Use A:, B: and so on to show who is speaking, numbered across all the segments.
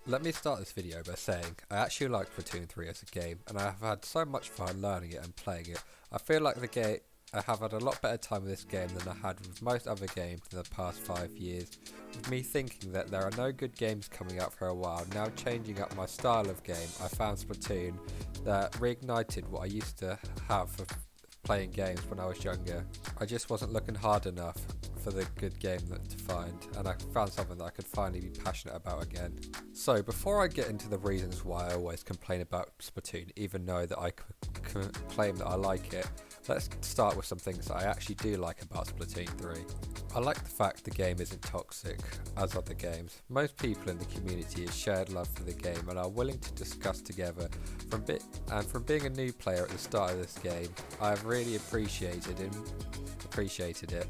A: Let me start this video by saying I actually like Splatoon 3 as a game, and I have had so much fun learning it and playing it. I feel like I have had a lot better time with this game than I had with most other games in the past 5 years, with me thinking that there are no good games coming out for a while. Now changing up my style of game, I found Splatoon that reignited what I used to have for playing games when I was younger. I just wasn't looking hard enough for the good game to find, and I found something that I could finally be passionate about again. So before I get into the reasons why I always complain about Splatoon, even though that I claim that I like it, let's start with some things that I actually do like about Splatoon 3. I like the fact the game isn't toxic, as other games. Most people in the community have shared love for the game and are willing to discuss together. From being a new player at the start of this game, I have really appreciated it.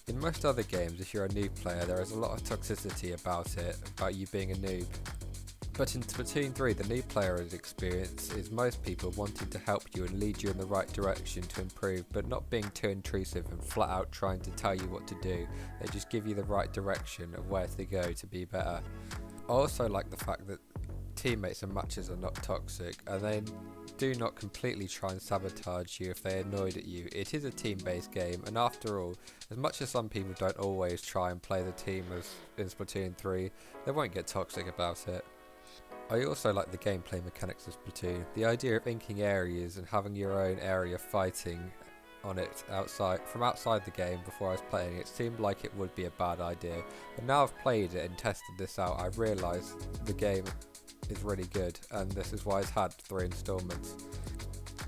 A: In most other games, if you're a new player, there is a lot of toxicity about you being a noob. But in Splatoon 3, the new player's experience is most people wanting to help you and lead you in the right direction to improve, but not being too intrusive and flat out trying to tell you what to do. They just give you the right direction of where to go to be better. I also like the fact that teammates and matches are not toxic, and they do not completely try and sabotage you if they're annoyed at you. It is a team-based game, and after all, as much as some people don't always try and play the team as in Splatoon 3, they won't get toxic about it. I also like the gameplay mechanics of Splatoon. The idea of inking areas and having your own area fighting on it from outside the game before I was playing it seemed like it would be a bad idea, but now I've played it and tested this out, I've realised the game is really good, and this is why it's had 3 installments.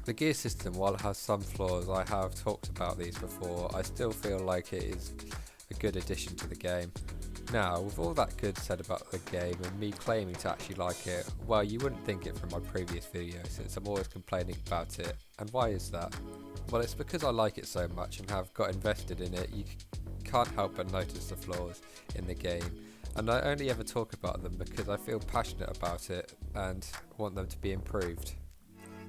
A: The gear system, while it has some flaws, I have talked about these before, I still feel like it is a good addition to the game. Now, with all that good said about the game and me claiming to actually like it, well, you wouldn't think it from my previous video since I'm always complaining about it. And why is that? Well, it's because I like it so much and have got invested in it, you can't help but notice the flaws in the game. And I only ever talk about them because I feel passionate about it and want them to be improved.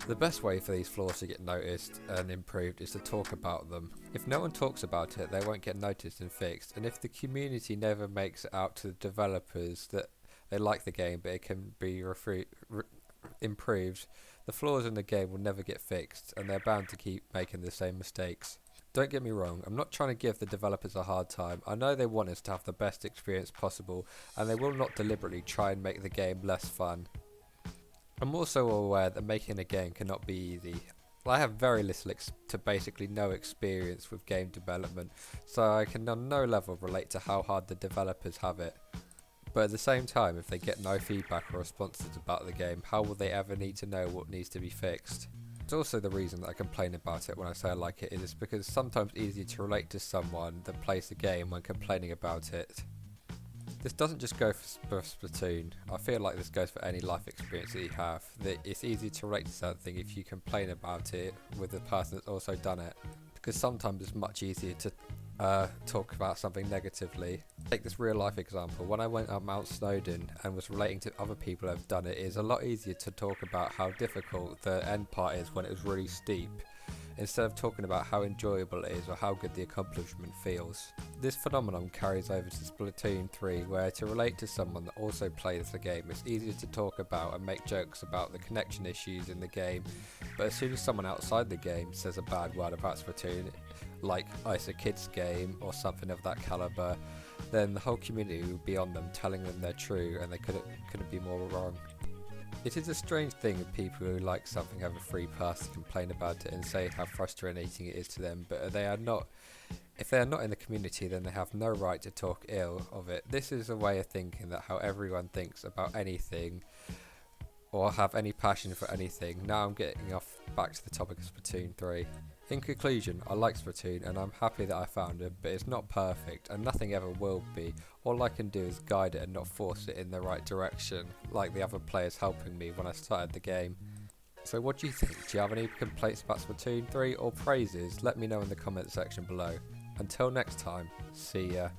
A: The best way for these flaws to get noticed and improved is to talk about them. If no one talks about it, they won't get noticed and fixed, and if the community never makes it out to the developers that they like the game but it can be improved, the flaws in the game will never get fixed and they're bound to keep making the same mistakes. Don't get me wrong, I'm not trying to give the developers a hard time. I know they want us to have the best experience possible, and they will not deliberately try and make the game less fun. I'm also aware that making a game cannot be easy. I have very little to basically no experience with game development, so I can on no level relate to how hard the developers have it. But at the same time, if they get no feedback or responses about the game, how will they ever need to know what needs to be fixed? It's also the reason that I complain about it when I say I like it, is because it's sometimes easier to relate to someone that plays the game when complaining about it. This doesn't just go for Splatoon, I feel like this goes for any life experience that you have, that it's easy to relate to something if you complain about it with the person that's also done it, because sometimes it's much easier to talk about something negatively. Take this real life example, when I went up Mount Snowdon and was relating to other people who have done it, it's a lot easier to talk about how difficult the end part is when it was really steep, instead of talking about how enjoyable it is or how good the accomplishment feels. This phenomenon carries over to Splatoon 3, where to relate to someone that also plays the game, it's easier to talk about and make jokes about the connection issues in the game, but as soon as someone outside the game says a bad word about Splatoon, like It's a Kids game or something of that caliber, then the whole community will be on them, telling them they're true, and they couldn't be more wrong. It is a strange thing if people who like something have a free pass to complain about it and say how frustrating it is to them, but if they are not in the community, then they have no right to talk ill of it. This is a way of thinking that how everyone thinks about anything or have any passion for anything. Now I'm getting back to the topic of Splatoon 3. In conclusion, I like Splatoon and I'm happy that I found it, but it's not perfect and nothing ever will be. All I can do is guide it and not force it in the right direction, like the other players helping me when I started the game. So what do you think? Do you have any complaints about Splatoon 3 or praises? Let me know in the comment section below. Until next time, see ya.